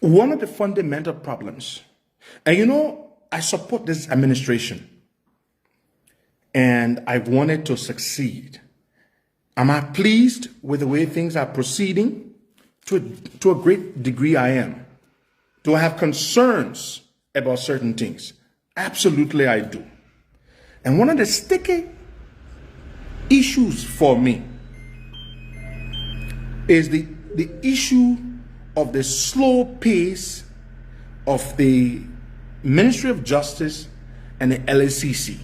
One of the fundamental problems, and you know, I support this administration and I want it to succeed. Am I pleased with the way things are proceeding? To a great degree, I am. Do I have concerns about certain things? Absolutely, I do. And one of the sticky issues for me is the issue of the slow pace of the Ministry of Justice and the LACC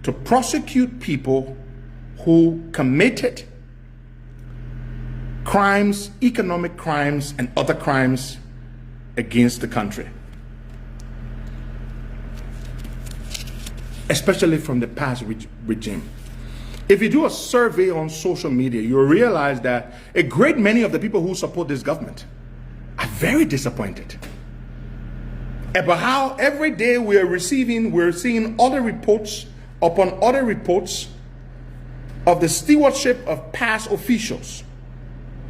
to prosecute people who committed crimes, economic crimes, and other crimes against the country, especially from the past regime. If you do a survey on social media, you'll realize that a great many of the people who support this government are very disappointed about how every day we're seeing other reports upon other reports of the stewardship of past officials,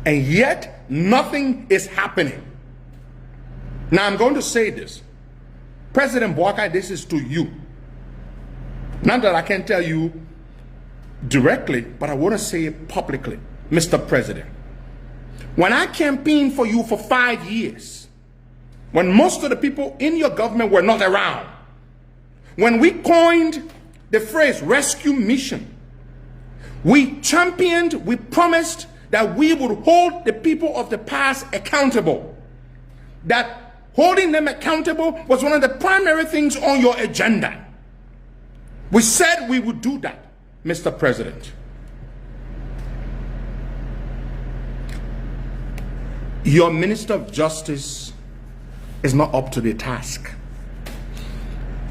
and yet nothing is happening. Now I'm going to say this. President Boakai, this is to you. Not that I can tell you directly, but I want to say it publicly. Mr. President, when I campaigned for you for 5 years, when most of the people in your government were not around, when we coined the phrase rescue mission, we championed, we promised that we would hold the people of the past accountable. That holding them accountable was one of the primary things on your agenda. We said we would do that, Mr. President. Your Minister of Justice is not up to the task.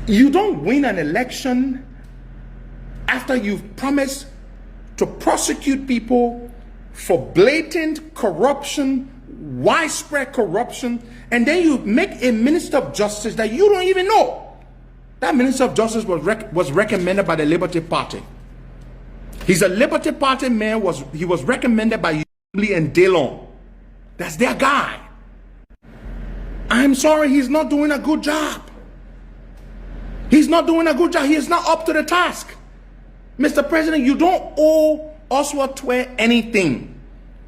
You don't win an election after you've promised to prosecute people for blatant corruption, widespread corruption, and then you make a Minister of Justice that you don't even know. That Minister of Justice was recommended by the Liberty Party. He's a Liberty Party man. He was recommended by Lee and Delon. That's their guy. I'm sorry, he's not doing a good job. He's not doing a good job. He is not up to the task. Mr. President, you don't owe Oswald Twe anything.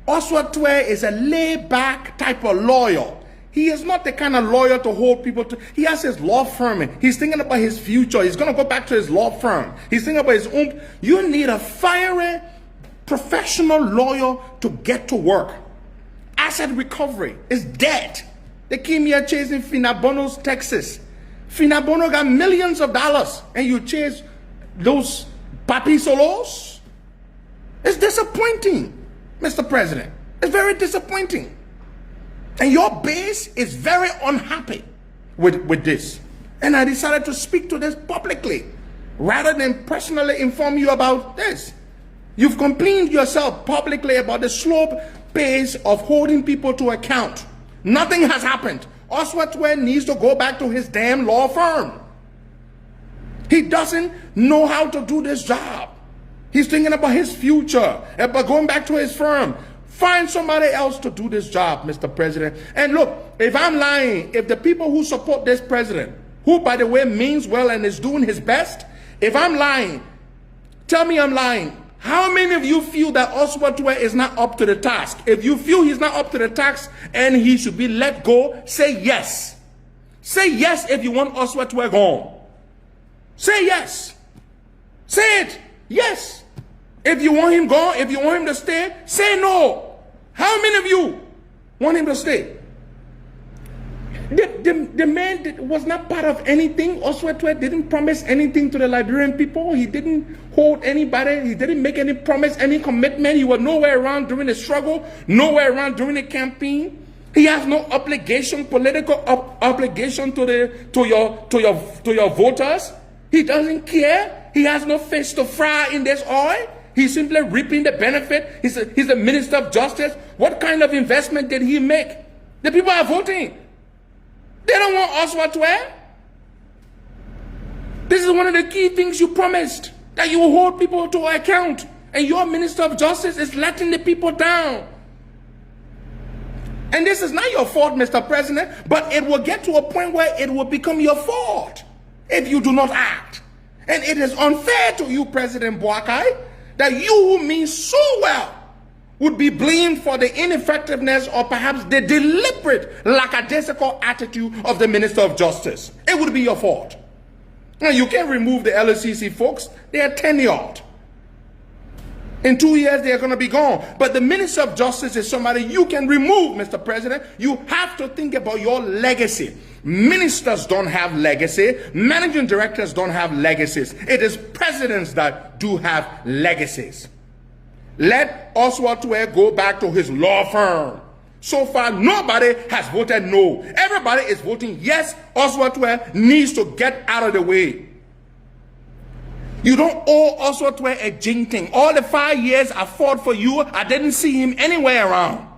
Oswald Twe is a laid-back type of lawyer. He is not the kind of lawyer to hold people to. He has his law firm. He's thinking about his future. He's going to go back to his law firm. He's thinking about his own. You need a fiery, professional lawyer to get to work. Asset recovery is dead. They came here chasing Finabono's Texas. Finabono got millions of dollars, and you chase those papi solos? It's disappointing, Mr. President. It's very disappointing. And your base is very unhappy with this. And I decided to speak to this publicly rather than personally inform you about this. You've complained yourself publicly about the slow pace of holding people to account. Nothing has happened. Oswald Twe needs to go back to his damn law firm. He doesn't know how to do this job. He's thinking about his future, about going back to his firm. Find somebody else to do this job, Mr. President. And look, if I'm lying, if the people who support this president, who by the way means well and is doing his best, if I'm lying, tell me I'm lying. How many of you feel that Oswald Twe is not up to the task? If you feel he's not up to the task and he should be let go, say yes. Say yes if you want Oswald Twe gone. Say yes. Say it. Yes. If you want him gone, if you want him to stay, say no. How many of you want him to stay? The man was not part of anything. Oswald Twe didn't promise anything to the Liberian people. He didn't hold anybody. He didn't make any promise, any commitment. He was nowhere around during the struggle, nowhere around during the campaign. He has no obligation, political obligation to your voters. He doesn't care. He has no fish to fry in this oil. He's simply reaping the benefit. He's a Minister of Justice. What kind of investment did he make? The people are voting. They don't want Oswald Twe. This is one of the key things you promised, that you will hold people to account. And your Minister of Justice is letting the people down. And this is not your fault, Mr. President, but it will get to a point where it will become your fault if you do not act. And it is unfair to you, President Boakai, that you who mean so well would be blamed for the ineffectiveness or perhaps the deliberate lackadaisical attitude of the Minister of Justice. It would be your fault. Now, you can't remove the LSCC folks. They are tenured. In 2 years, they are going to be gone. But the Minister of Justice is somebody you can remove, Mr. President. You have to think about your legacy. Ministers don't have legacy. Managing directors don't have legacies. It is presidents that do have legacies. Let Oswald Tuer go back to his law firm. So far, nobody has voted no. Everybody is voting yes. Oswald Tuer needs to get out of the way. You don't owe Oswald Tuer a jinking. All the 5 years I fought for you, I didn't see him anywhere around.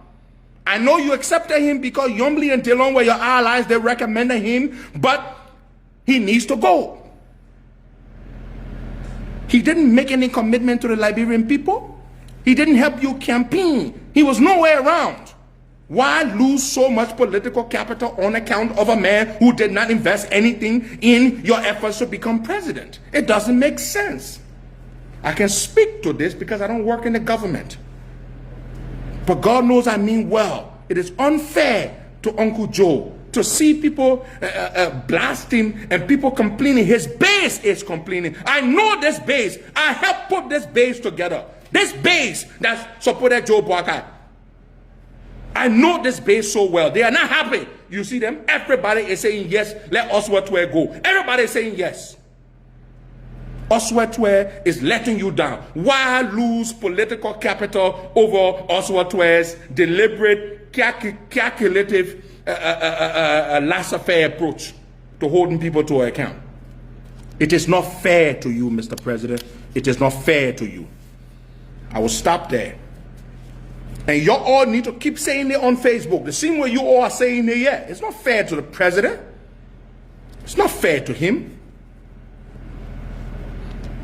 I know you accepted him because Yombly and Dillon were your allies. They recommended him, but he needs to go. He didn't make any commitment to the Liberian people. He didn't help you campaign. He was nowhere around. Why lose so much political capital on account of a man who did not invest anything in your efforts to become president? It doesn't make sense. I can speak to this because I don't work in the government. But God knows I mean well. It is unfair to Uncle Joe to see people blast him and people complaining. His base is complaining. I know this base. I helped put this base together. This base that supported Joe Boakai. I know this base so well. They are not happy. You see them? Everybody is saying yes. Let Oswald Tuer go. Everybody is saying yes. Oswald Tuer is letting you down. Why lose political capital over Oswald Tuer's deliberate, calculative, laissez-faire approach to holding people to account? It is not fair to you, Mr. President. It is not fair to you. I will stop there. And you all need to keep saying it on Facebook. The same way you all are saying it here. It's not fair to the president. It's not fair to him.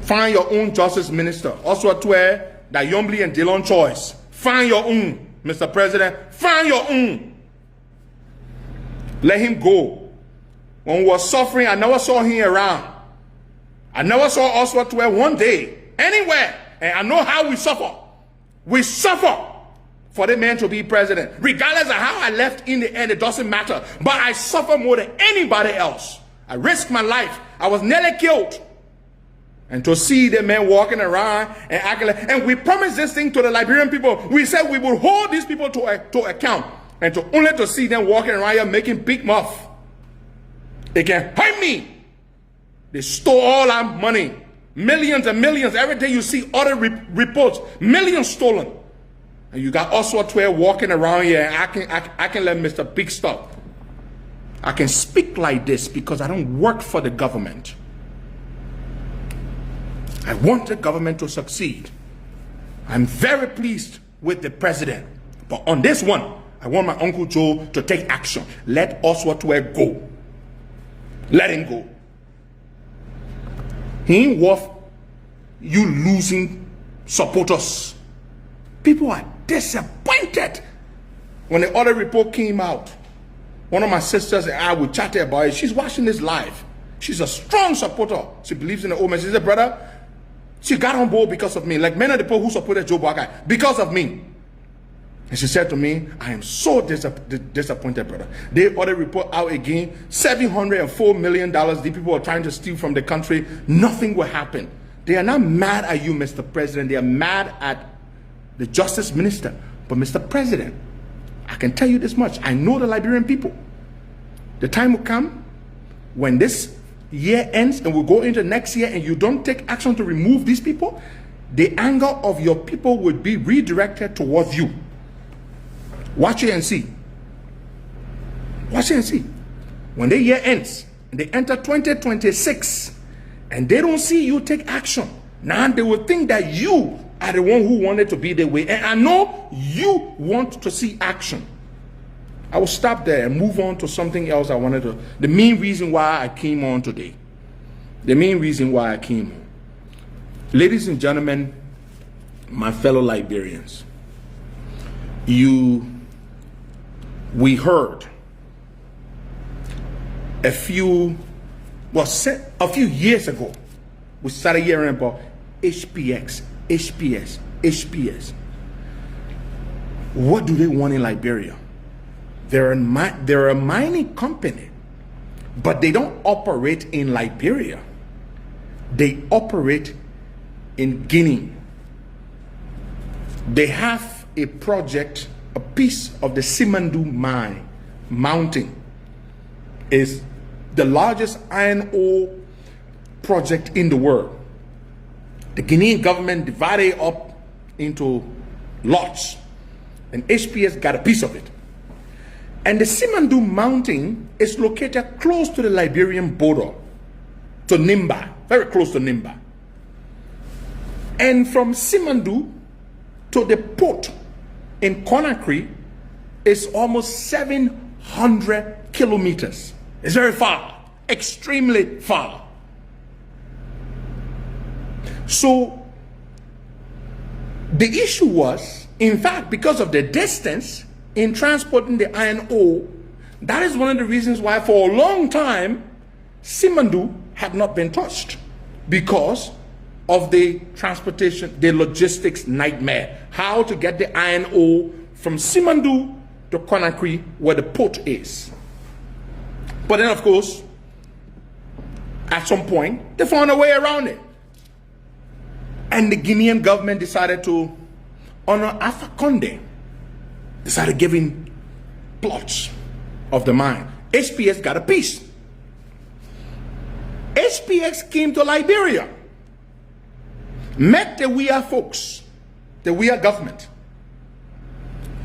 Find your own justice minister. Oswald Tuer, that Yombly and Dillon choice. Find your own, Mr. President. Find your own. Let him go. When we were suffering, I never saw him around. I never saw Oswald Tuer one day, anywhere. And I know how we suffer. We suffer for the man to be president. Regardless of how I left in the end, it doesn't matter. But I suffer more than anybody else. I risked my life. I was nearly killed. And to see the man walking around and acting like, and we promised this thing to the Liberian people. We said we would hold these people to account. And only to see them walking around here making big muff. They can hurt me. They stole all our money. Millions and millions. Every day you see other reports. Millions stolen. And you got Oswald Tuer walking around here, and I can let Mr. Big Stuff. I can speak like this because I don't work for the government. I want the government to succeed. I'm very pleased with the president. But on this one, I want my Uncle Joe to take action. Let Oswald Tuer go. Let him go. He ain't worth you losing supporters. People are disappointed. When the other report came out, one of my sisters and I would chat about it. She's watching this live. She's a strong supporter. She believes in the old man. She said, brother, she got on board because of me. Like many of the people who supported Joe Boakai, because of me. And she said to me, I am so disappointed, brother. They other report out again, $704 million the people are trying to steal from the country. Nothing will happen. They are not mad at you, Mr. President. They are mad at the justice minister. But Mr. President, I can tell you this much. I know the Liberian people. The time will come when this year ends and we'll go into next year and you don't take action to remove these people, the anger of your people will be redirected towards you. Watch it and see. Watch it and see. When the year ends and they enter 2026 and they don't see you take action, now they will think that you are the one who wanted to be the way. And I know you want to see action. I will stop there and move on to something else I wanted to. The main reason why I came on today. The main reason why I came on. Ladies and gentlemen, my fellow Liberians, you we heard a few years ago, we started hearing about HPX, HPX. What do they want in Liberia? They're a mining company, but they don't operate in Liberia. They operate in Guinea. They have a project, a piece of the Simandu mine mountain is the largest iron ore project in the world. The Guinean government divided it up into lots, and HPS got a piece of it. And the Simandu mountain is located close to the Liberian border, to Nimba, very close to Nimba. And from Simandu to the port in Conakry is almost 700 kilometers. It's very far, extremely far. So the issue was, in fact, because of the distance in transporting the iron ore, that is one of the reasons why for a long time Simandu had not been touched, because of the transportation, the logistics nightmare. How to get the iron ore from Simandu to Conakry, where the port is. But then, of course, at some point, they found a way around it. And the Guinean government decided to honor Alpha Condé, decided giving plots of the mine. HPX got a piece. HPX came to Liberia, met the WIA folks, the WIA government.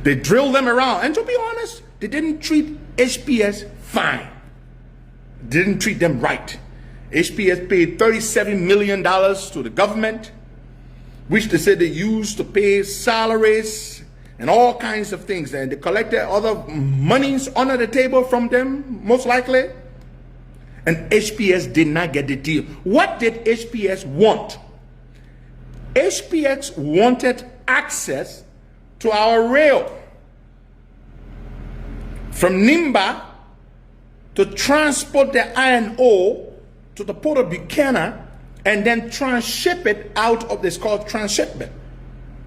They drilled them around, and to be honest, they didn't treat HPS fine. Didn't treat them right. HPS paid $37 million to the government, which they said they used to pay salaries and all kinds of things, and they collected other monies under the table from them, most likely. And HPS did not get the deal. What did HPS want? HPX wanted access to our rail from Nimba to transport the iron ore to the port of Buchanan and then transship it out of this called transshipment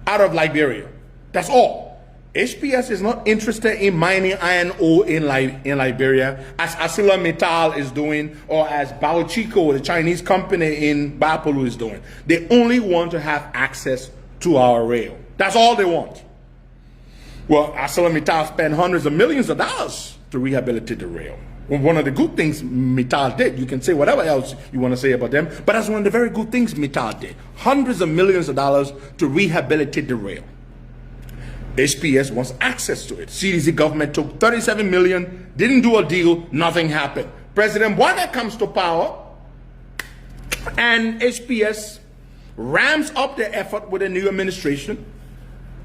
out of Liberia. That's all. HPS is not interested in mining iron ore in Liberia as ArcelorMittal is doing, or as Baochico, the Chinese company in Bapolu, is doing. They only want to have access to our rail. That's all they want. Well, ArcelorMittal spent hundreds of millions of dollars to rehabilitate the rail. Well, one of the good things Mittal did, you can say whatever else you want to say about them, but that's one of the very good things Mittal did. Hundreds of millions of dollars to rehabilitate the rail. HPS wants access to it. CDC government took $37 million, didn't do a deal, nothing happened. President Boakai comes to power, and HPS ramps up the effort with a new administration.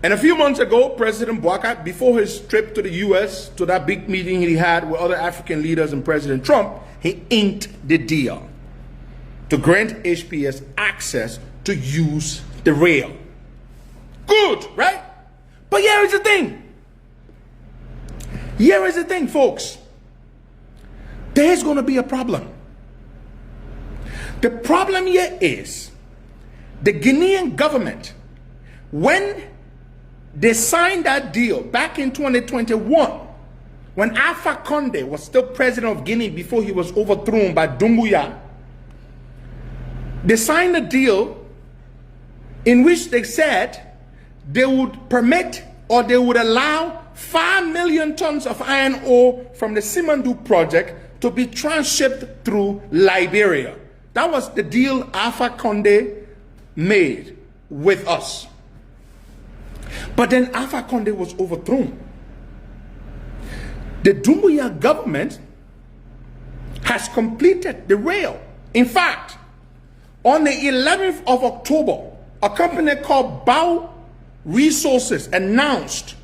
And a few months ago, President Boakai, before his trip to the US, to that big meeting he had with other African leaders and President Trump, he inked the deal to grant HPS access to use the rail. Good, right? But here is the thing. Here is the thing, folks. There's going to be a problem. The problem here is the Guinean government, when they signed that deal back in 2021, when Alpha Condé was still president of Guinea before he was overthrown by Doumbouya, they signed a deal in which they said they would permit, or they would allow 5 million tons of iron ore from the Simandu project to be transshipped through Liberia. That was the deal Alpha Condé made with us. But then Alpha Condé was overthrown. The Doumbouya government has completed the rail. In fact, on the 11th of October, a company called Bao Resources announced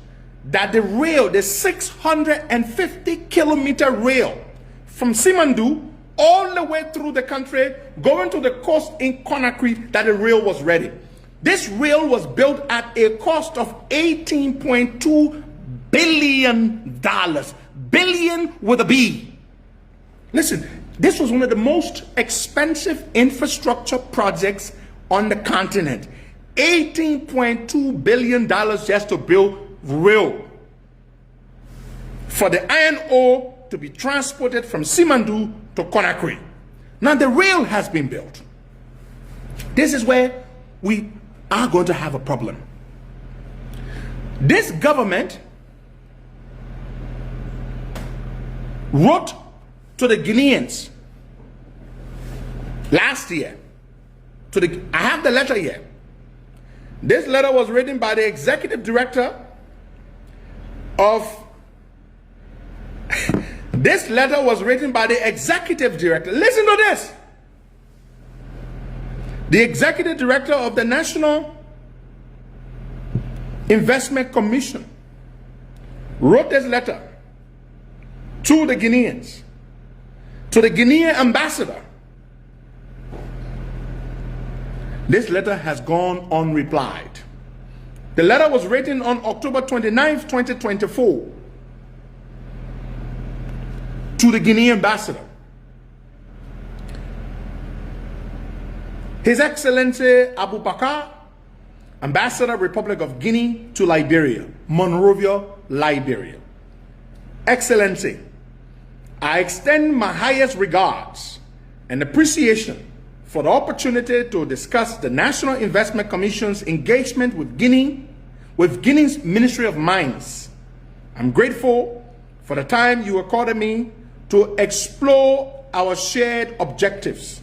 that the rail, the 650-kilometer rail from Simandu all the way through the country, going to the coast in Conakry, that the rail was ready. This rail was built at a cost of $18.2 billion. Billion with a B. Listen, this was one of the most expensive infrastructure projects on the continent. $18.2 billion just to build rail for the iron ore to be transported from Simandu to Conakry. Now the rail has been built. This is where we are going to have a problem. This government wrote to the Guineans last year. I have the letter here. This letter was written by the executive director of this letter was written by the executive director. Listen to this. The executive director of the National Investment Commission wrote this letter to the Guineans, to the Guinean ambassador. This letter has gone unreplied. The letter was written on October 29th, 2024 to the Guinean ambassador. His Excellency Abu Bakar, Ambassador, Republic of Guinea to Liberia, Monrovia, Liberia. Excellency, I extend my highest regards and appreciation for the opportunity to discuss the National Investment Commission's engagement with Guinea's Ministry of Mines. I'm grateful for the time you accorded me to explore our shared objectives.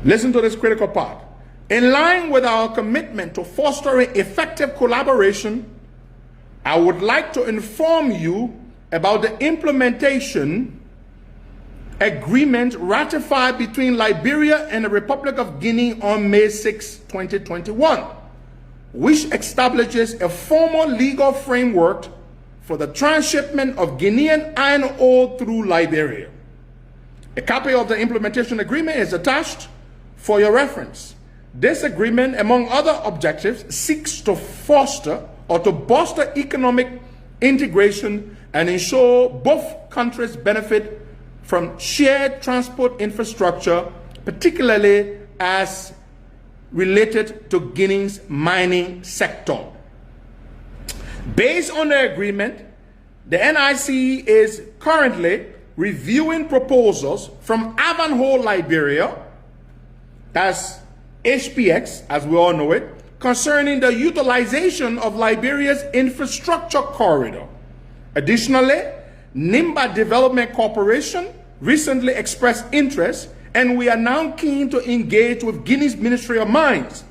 Listen to this critical part. In line with our commitment to fostering effective collaboration, I would like to inform you about the implementation agreement ratified between Liberia and the Republic of Guinea on May 6, 2021, which establishes a formal legal framework for the transshipment of Guinean iron ore through Liberia. A copy of the implementation agreement is attached for your reference. This agreement, among other objectives, seeks to foster or to bolster economic integration and ensure both countries benefit from shared transport infrastructure, particularly as related to Guinea's mining sector. Based on the agreement, the NIC is currently reviewing proposals from Ivanhoe, Liberia, that's HPX, as we all know it, concerning the utilization of Liberia's infrastructure corridor. Additionally, Nimba Development Corporation recently expressed interest, and we are now keen to engage with Guinea's Ministry of Mines.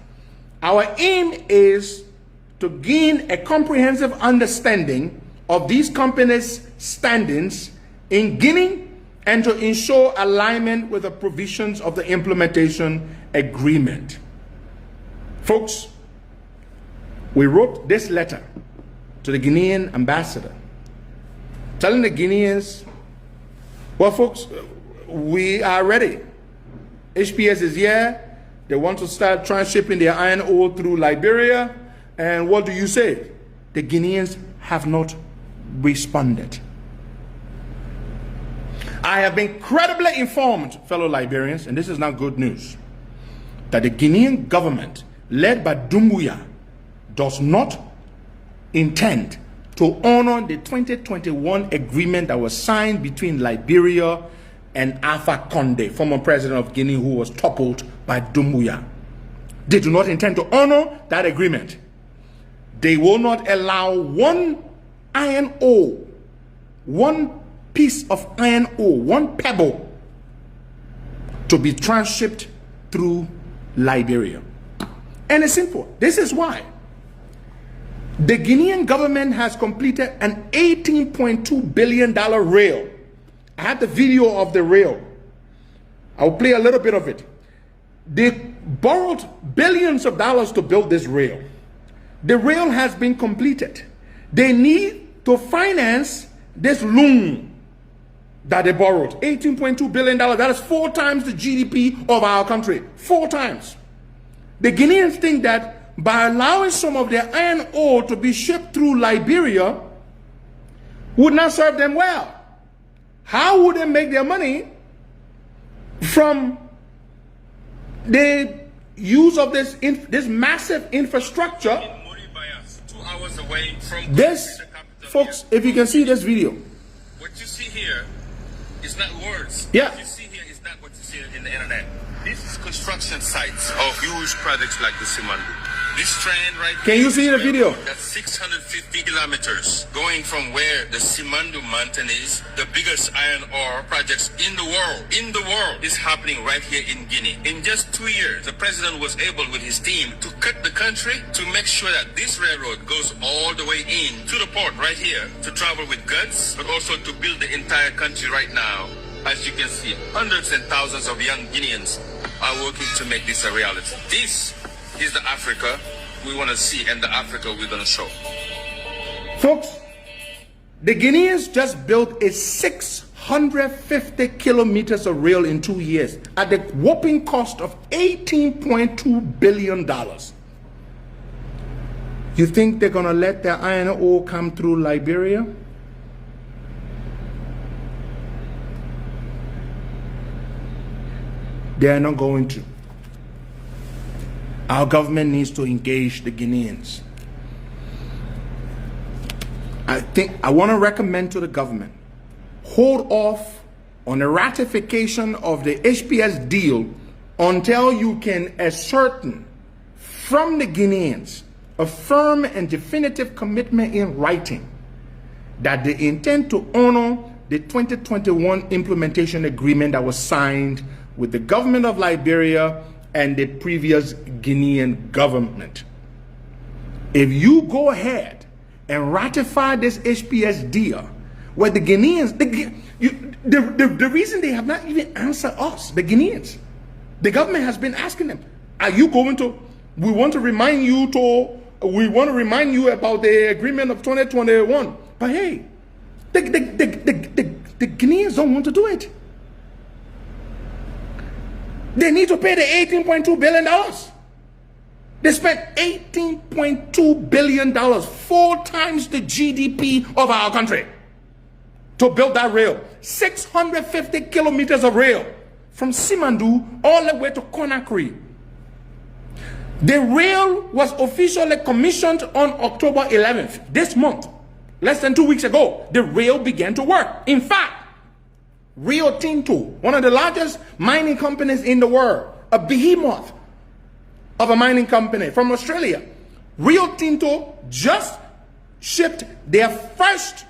Our aim is to gain a comprehensive understanding of these companies' standings in Guinea and to ensure alignment with the provisions of the implementation agreement. Folks, we wrote this letter to the Guinean ambassador, telling the Guineans, well, folks, we are ready. HPS is here. They want to start transshipping their iron ore through Liberia. And what do you say? The Guineans have not responded. I have been credibly informed, fellow Liberians, and this is now good news, that the Guinean government, led by Doumbouya, does not intend to honor the 2021 agreement that was signed between Liberia and Alpha Condé, former president of Guinea, who was toppled by Doumbouya. They do not intend to honor that agreement. They will not allow one iron ore, one piece of iron ore, one pebble, to be transshipped through Liberia. And it's simple. This is why. The Guinean government has completed an $18.2 billion rail. I had the video of the rail. I'll play a little bit of it. They borrowed billions of dollars to build this rail. The rail has been completed. They need to finance this loan that they borrowed, $18.2 billion. That is 4 times the GDP of our country, 4 times. The Guineans think that by allowing some of their iron ore to be shipped through Liberia, would not serve them well. How would they make their money from the use of this massive infrastructure? 2 hours away from this, folks, if you can see this video. What you see here is not words. Yeah. What you see here is not what you see in the internet. This is construction sites of huge projects like the Simandu. This strand right Can you see the video? That's 650 kilometers going from where the Simandu mountain is, the biggest iron ore projects in the world is happening right here in Guinea. In just 2 years, the president was able with his team to cut the country to make sure that this railroad goes all the way in to the port right here to travel with goods, but also to build the entire country right now. As you can see, hundreds and thousands of young Guineans are working to make this a reality. This is the Africa we want to see and the Africa we're going to show. Folks, the Guineans just built a 650 kilometers of rail in 2 years at the whopping cost of $18.2 billion. You think they're going to let their iron ore come through Liberia? They're not going to. Our government needs to engage the Guineans. I want to recommend to the government, hold off on the ratification of the HPX deal until you can ascertain from the Guineans a firm and definitive commitment in writing that they intend to honor the 2021 implementation agreement that was signed with the government of Liberia and the previous Guinean government. If you go ahead and ratify this HPX deal, where the Guineans, the reason they have not even answered us, the Guineans, the government has been asking them, are you going to, we want to remind you about the agreement of 2021. But hey, the Guineans don't want to do it. They need to pay the $18.2 billion. They spent $18.2 billion, 4 times the GDP of our country, to build that rail. 650 kilometers of rail from Simandu all the way to Conakry. The rail was officially commissioned on October 11th, this month. Less than 2 weeks ago, the rail began to work. In fact, Rio Tinto, one of the largest mining companies in the world, a behemoth of a mining company from Australia, Rio Tinto just shipped their first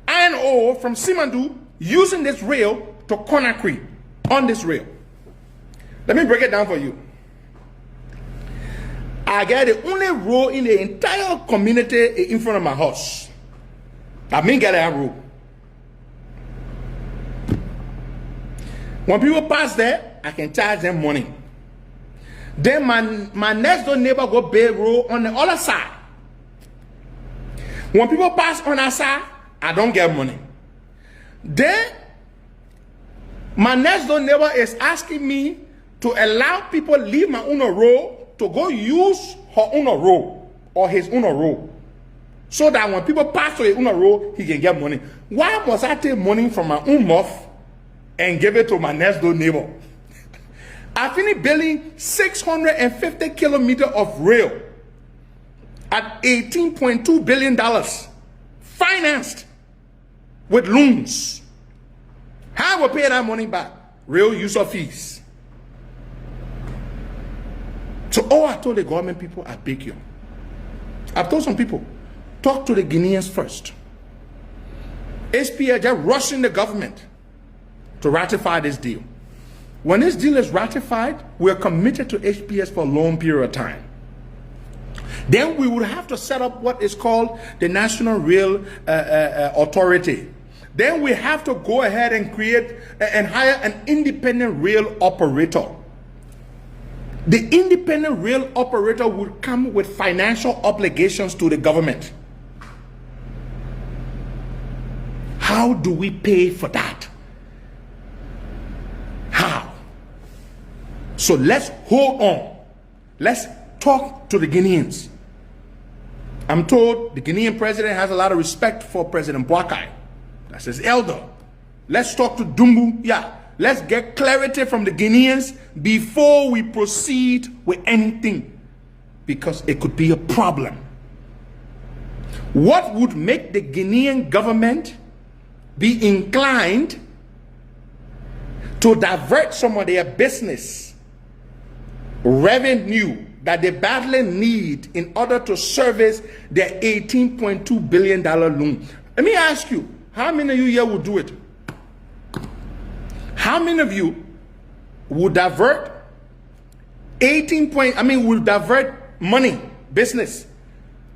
iron ore from Simandu using this rail to Conakry on this rail. Let me break it down for you. I got the only road in the entire community in front of my house. I mean, get that road. When people pass there, I can charge them money. Then my next door neighbor go build road on the other side. When people pass on that side, I don't get money. Then my next door neighbor is asking me to allow people leave my own road to go use her own road or his own road, so that when people pass to his own road, he can get money. Why must I take money from my own mouth and give it to my next door neighbor? I finished building 650 kilometers of rail at $18.2 billion, financed with loans. How will pay that money back? Real user fees. So all I told the government people, I beg you. I've told some people, talk to the Guineans first. HPX just rushing the government to ratify this deal. When this deal is ratified, we're committed to HPX for a long period of time. Then we would have to set up what is called the National Rail Authority. Then we have to go ahead and create and hire an independent rail operator. The independent rail operator would come with financial obligations to the government. How do we pay for that? How? So let's hold on. Let's talk to the Guineans. I'm told the Guinean president has a lot of respect for President Boakai. That's his elder. Let's talk to Dumbu. Yeah, let's get clarity from the Guineans before we proceed with anything, because it could be a problem. What would make the Guinean government be inclined to divert some of their business revenue that they badly need in order to service their $18.2 billion loan? Let me ask you, how many of you here would do it? How many of you would divert would divert money, business?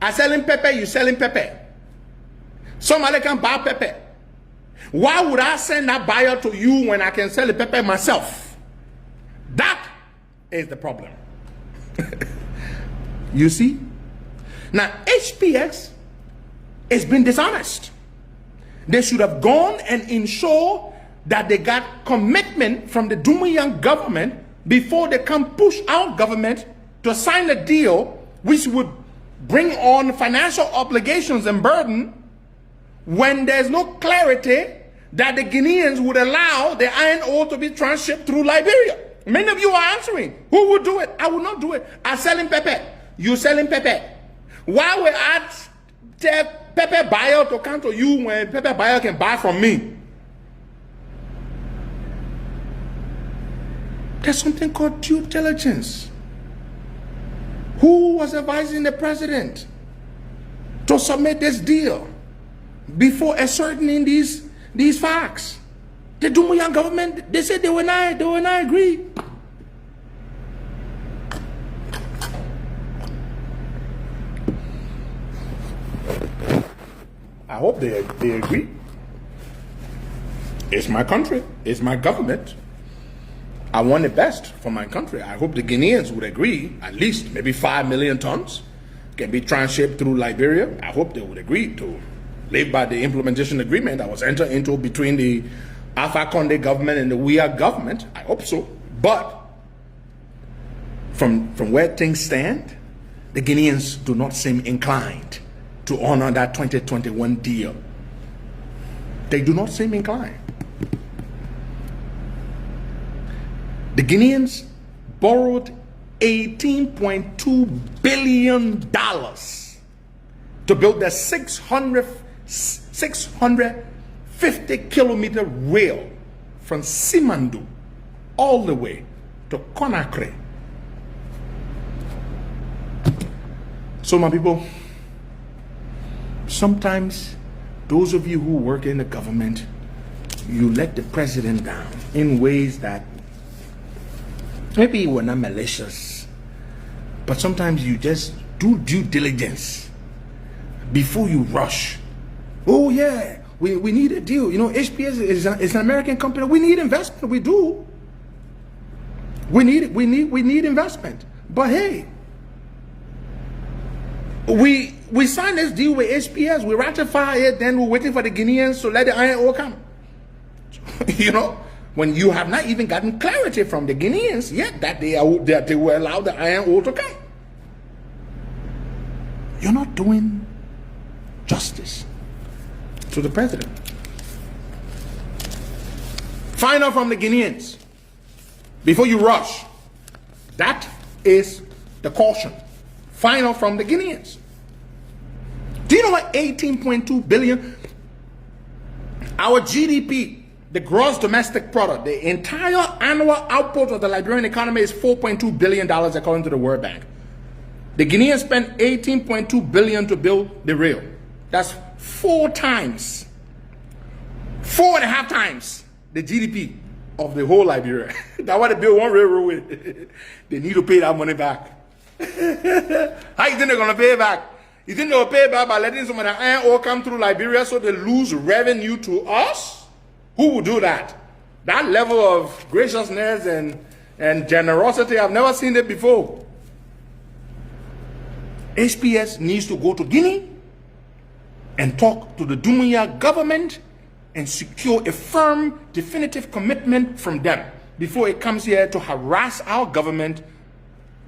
I selling pepper, you selling pepper. Somebody can buy pepper. Why would I send that buyer to you when I can sell the pepper myself? That is the problem. You see? Now, HPX has been dishonest. They should have gone and ensure that they got commitment from the Dumbuyan government before they can push our government to sign a deal which would bring on financial obligations and burden when there's no clarity that the Guineans would allow the iron ore to be transshipped through Liberia. Many of you are answering. Who would do it? I would not do it. I'm selling pepper. You selling pepper. Why would I tell pepper buyer to come to you when pepper buyer can buy from me? There's something called due diligence. Who was advising the president to submit this deal before ascertaining these facts? The Dumbuyan government, they said they will not agree. I hope they agree. It's my country. It's my government. I want the best for my country. I hope the Guineans would agree. At least maybe 5 million tons can be transshipped through Liberia. I hope they would agree to live by the implementation agreement that was entered into between the Alpha Conde government and the WIA government. I hope so. But from where things stand, the Guineans do not seem inclined to honor that 2021 deal. They do not seem inclined. The Guineans borrowed $18.2 billion to build the 650-kilometer rail from Simandu all the way to Conakry. So my people, sometimes those of you who work in the government, you let the president down in ways that maybe you were not malicious, but sometimes you just do due diligence before you rush. Oh yeah, we need a deal. You know, HPX is an American company. We need investment. We do. We need investment. But hey, we signed this deal with HPX. We ratify it. Then we're waiting for the Guineans to let the iron ore come. You know, when you have not even gotten clarity from the Guineans yet that they will allow the iron ore to come. You're not doing justice to the president. Find out from the Guineans before you rush. That is the caution. Find out from the Guineans. Do you know what 18.2 billion, our GDP, the gross domestic product, the entire annual output of the Liberian economy is $4.2 billion according to the World Bank. The Guineans spent $18.2 billion to build the rail. That's 4.5 times the GDP of the whole Liberia. That's why they build one railroad with. They need to pay that money back. How you think they're gonna pay it back? You think they'll pay it back by letting some of the iron ore come through Liberia so they lose revenue to us? Who would do that? That level of graciousness and generosity, I've never seen it before. HPX needs to go to Guinea and talk to the Dumbuya government and secure a firm, definitive commitment from them before it comes here to harass our government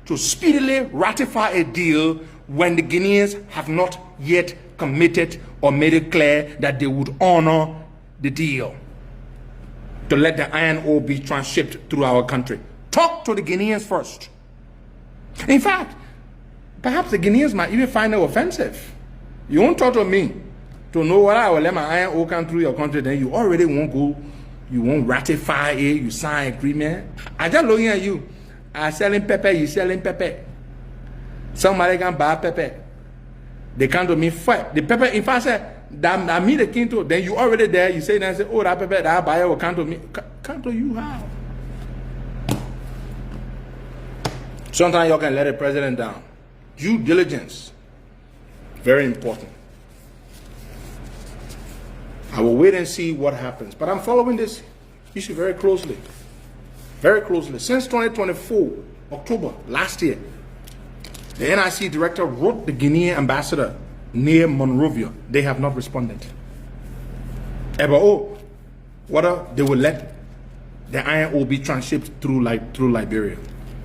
to speedily ratify a deal when the Guineans have not yet committed or made it clear that they would honor the deal to let the iron ore be transshipped through our country. Talk to the Guineans first. In fact, perhaps the Guineans might even find it offensive. You won't talk to me to know what I will let my iron ore come through your country, then you already won't go, you won't ratify it, you sign agreement. I just looking at you. I selling pepper, you selling pepper. Somebody can buy pepper. They come to me fight. The pepper, if I say that I meet the king to, then you already there, you say then say, oh, that pepper, that buyer will come to me. Come to you how? Sometimes you can let the president down. Due diligence. Very important. I will wait and see what happens. But I'm following this issue very closely. Very closely. Since 2024, October, last year, the NIC director wrote the Guinean ambassador near Monrovia. They have not responded. About whether they will let the iron ore be transshipped through Liberia.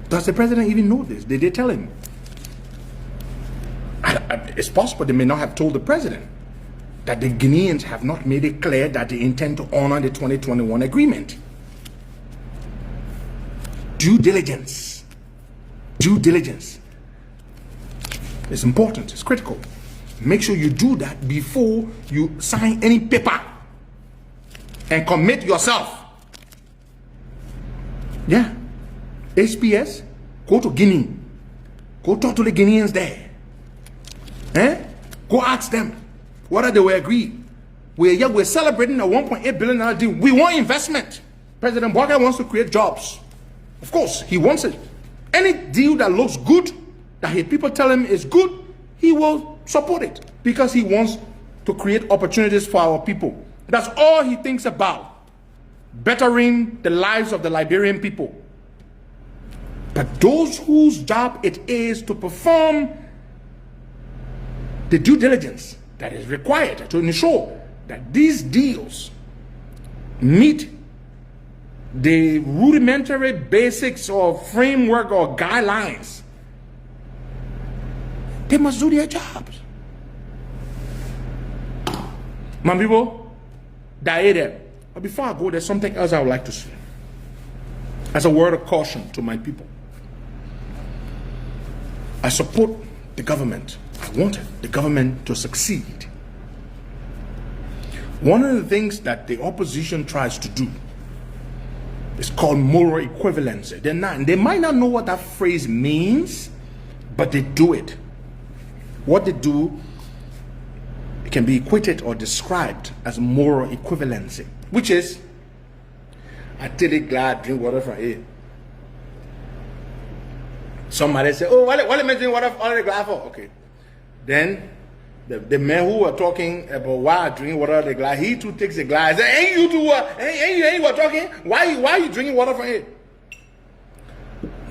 Does the president even know this? Did they tell him? It's possible they may not have told the president that the Guineans have not made it clear that they intend to honor the 2021 agreement. Due diligence. Due diligence. It's important. It's critical. Make sure you do that before you sign any paper and commit yourself. Yeah. HPX, go to Guinea. Go talk to the Guineans there. Go ask them whether they will agree. We're celebrating a $1.8 billion deal. We want investment. President Boakai wants to create jobs. Of course, he wants it. Any deal that looks good, that his people tell him is good, he will support it because he wants to create opportunities for our people. That's all he thinks about. Bettering the lives of the Liberian people. But those whose job it is to perform the due diligence that is required to ensure that these deals meet the rudimentary basics or framework or guidelines, they must do their jobs. My people, there. But before I go, there's something else I would like to say. As a word of caution to my people. I support the government. I wanted the government to succeed. One of the things that the opposition tries to do is called moral equivalency. They might not know what that phrase means, but they do it. What they do, it can be equated or described as moral equivalency, which is, I take a glass, drink water from it. Somebody say, oh, what am I drinking water from the glass for? Okay. Then the man who were talking about why I drink water out of the glass, he too takes the glass. Hey, you two, ain't you talking? Why are you drinking water from it?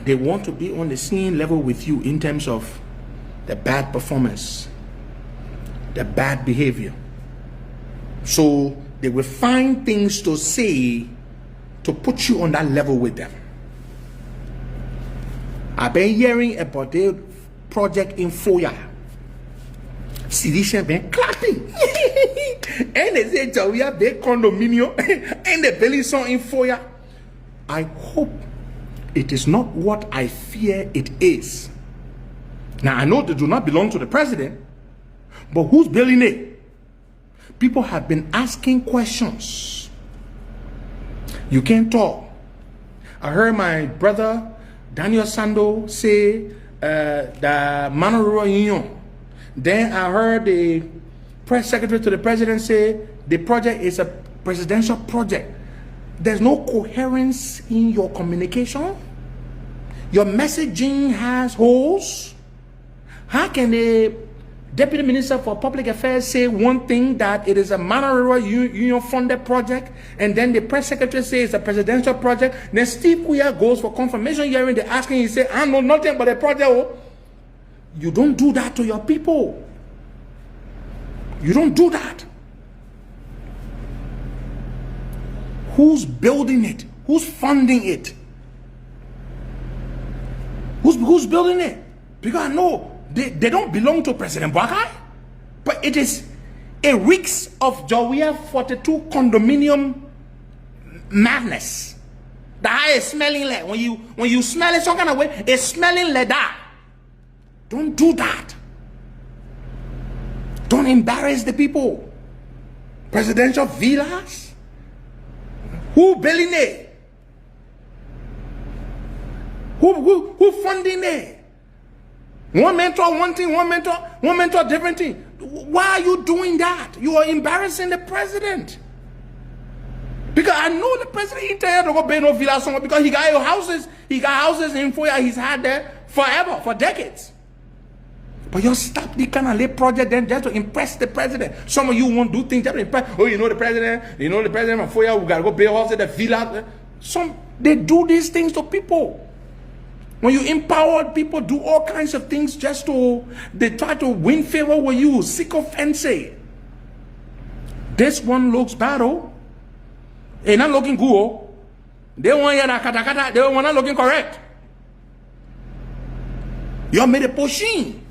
They want to be on the same level with you in terms of the bad performance, the bad behavior. So they will find things to say to put you on that level with them. I've been hearing about the project in Foya. Citizens been clapping. And they say, we have the condominium and the belly song in Foya. I hope it is not what I fear it is. Now, I know they do not belong to the president, but who's building it? People have been asking questions. You can't talk. I heard my brother Daniel Sando say the Manor Union. Then I heard the press secretary to the president say the project is a presidential project. There's no coherence in your communication. Your messaging has holes. How can the Deputy Minister for Public Affairs say one thing, that it is a Manor Union funded project, and then the press secretary says it's a presidential project? Then Steve Kuya goes for confirmation hearing. They're asking, he say, I know nothing but a project. Oh. You don't do that to your people. You don't do that. Who's building it? Who's funding it? Who's building it? Because I know they don't belong to President Boakai, but it is a reeks of Jawia 42 condominium madness. The high is smelling like when you smell it some kind of way, it's smelling like that. Don't do that. Don't embarrass the people. Presidential villas? Who building it? Who funding it? One mentor, one thing, one mentor, different thing. Why are you doing that? You are embarrassing the president. Because I know the president, he tell you to go build no villa somewhere because he got your houses. He got houses in Foya he's had there forever, for decades. But you stop the kind of late project then just to impress the president. Some of you won't do things just to impress. Oh, you know the president of Foya, we got to go build houses, the villa. They do these things to people. When you empower people, do all kinds of things just to, they try to win favor with you, seek fancy. This one looks bad, oh. They're not looking good, oh. They want you to they were not looking correct. You made a pushing.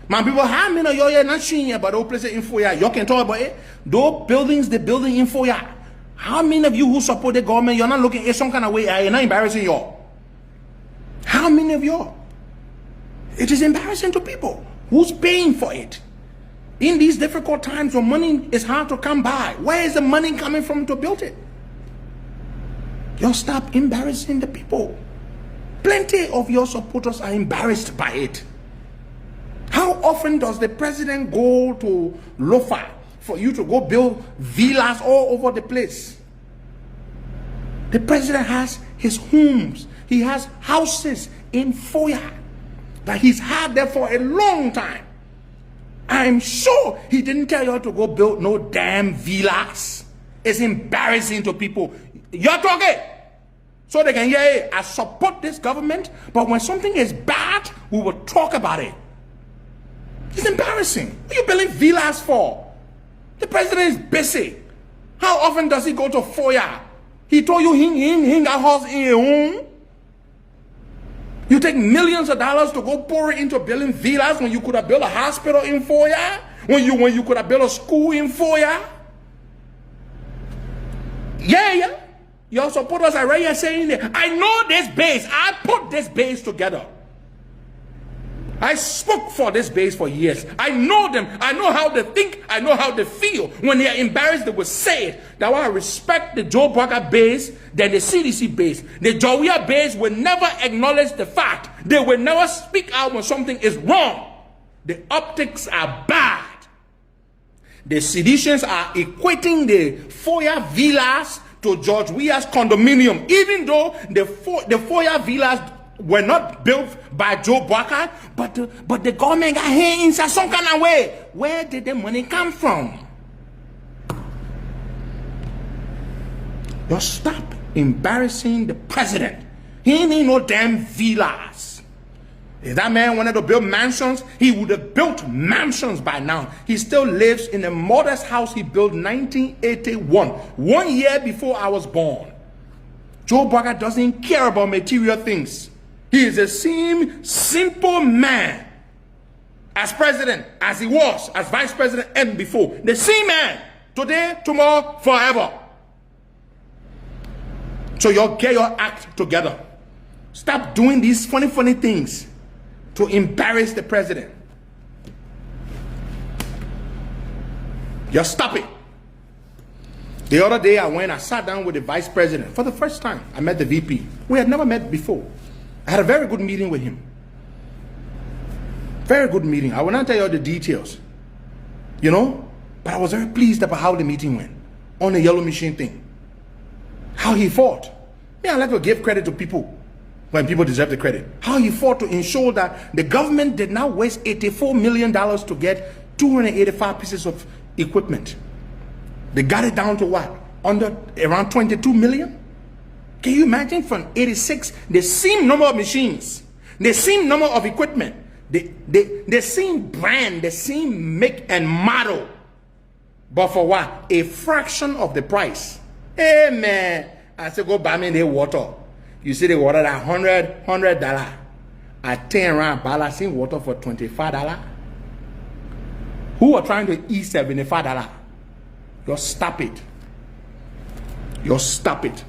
My people, how many of you are not seeing about those places in Foya? You can talk about it. Those buildings, the building in Foya. How many of you who support the government, you're not looking at some kind of way, you're not embarrassing you? How many of you? It is embarrassing to people. Who's paying for it? In these difficult times when money is hard to come by, where is the money coming from to build it? You stop embarrassing the people. Plenty of your supporters are embarrassed by it. How often does the president go to Lofa for you to go build villas all over the place? The president has his homes. He has houses in Foya that he's had there for a long time. I'm sure he didn't tell you to go build no damn villas. It's embarrassing to people. You're talking so they can hear it. I support this government, but when something is bad, we will talk about it. It's embarrassing. What are you building villas for? The president is busy. How often does he go to Foya? He told you he got house in your home. You take millions of dollars to go pour it into building villas when you could have built a hospital in Foya, when you could have built a school in Foya. Yeah. Your supporters are right here saying that. I know this base. I put this base together. I spoke for this base for years. I know them. I know how they think. I know how they feel. When they are embarrassed, they will say it. That's why I respect the Joe Boakai base than the CDC base. The Jawia base will never acknowledge the fact. They will never speak out when something is wrong. The optics are bad. The seditions are equating the Foya villas to George Weah's condominium, even though the Foya villas were not built by Joe Boakai, but the government got hands in some kind of way. Where did the money come from? You stop embarrassing the president. He ain't no damn villas. If that man wanted to build mansions, he would have built mansions by now. He still lives in a modest house he built in 1981, 1 year before I was born. Joe Boakai doesn't care about material things. He is the same simple man as president, as he was, as vice president and before. The same man, today, tomorrow, forever. So you get your act together. Stop doing these funny things to embarrass the president. Just stop it. The other day I sat down with the vice president for the first time. I met the VP. We had never met before. I had a very good meeting with him. Very good meeting. I will not tell you all the details, but I was very pleased about how the meeting went on the yellow machine thing. How he fought. I like to give credit to people when people deserve the credit. How he fought to ensure that the government did not waste $84 million to get 285 pieces of equipment. They got it down to what? Around 22 million? Can you imagine from 86, the same number of machines, the same number of equipment, the same brand, the same make and model, but for what? A fraction of the price. Hey man, I said go buy me the water. You see the water at $100. I turn around balancing water for $25. Who are trying to eat $75? Just stop it. Just stop it.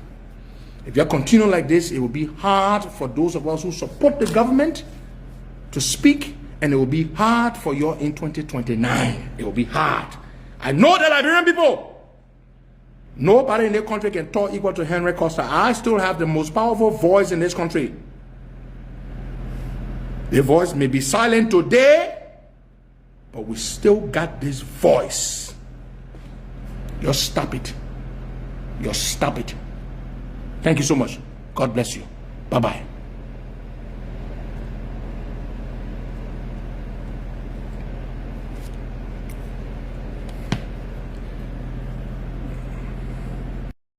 If you continue like this, it will be hard for those of us who support the government to speak, and it will be hard for you in 2029. It will be hard. I know the Liberian people. Nobody in the country can talk equal to Henry Costa. I still have the most powerful voice in this country. The voice may be silent today, but we still got this voice. Just stop it. Just stop it. Thank you so much. God bless you. Bye-bye.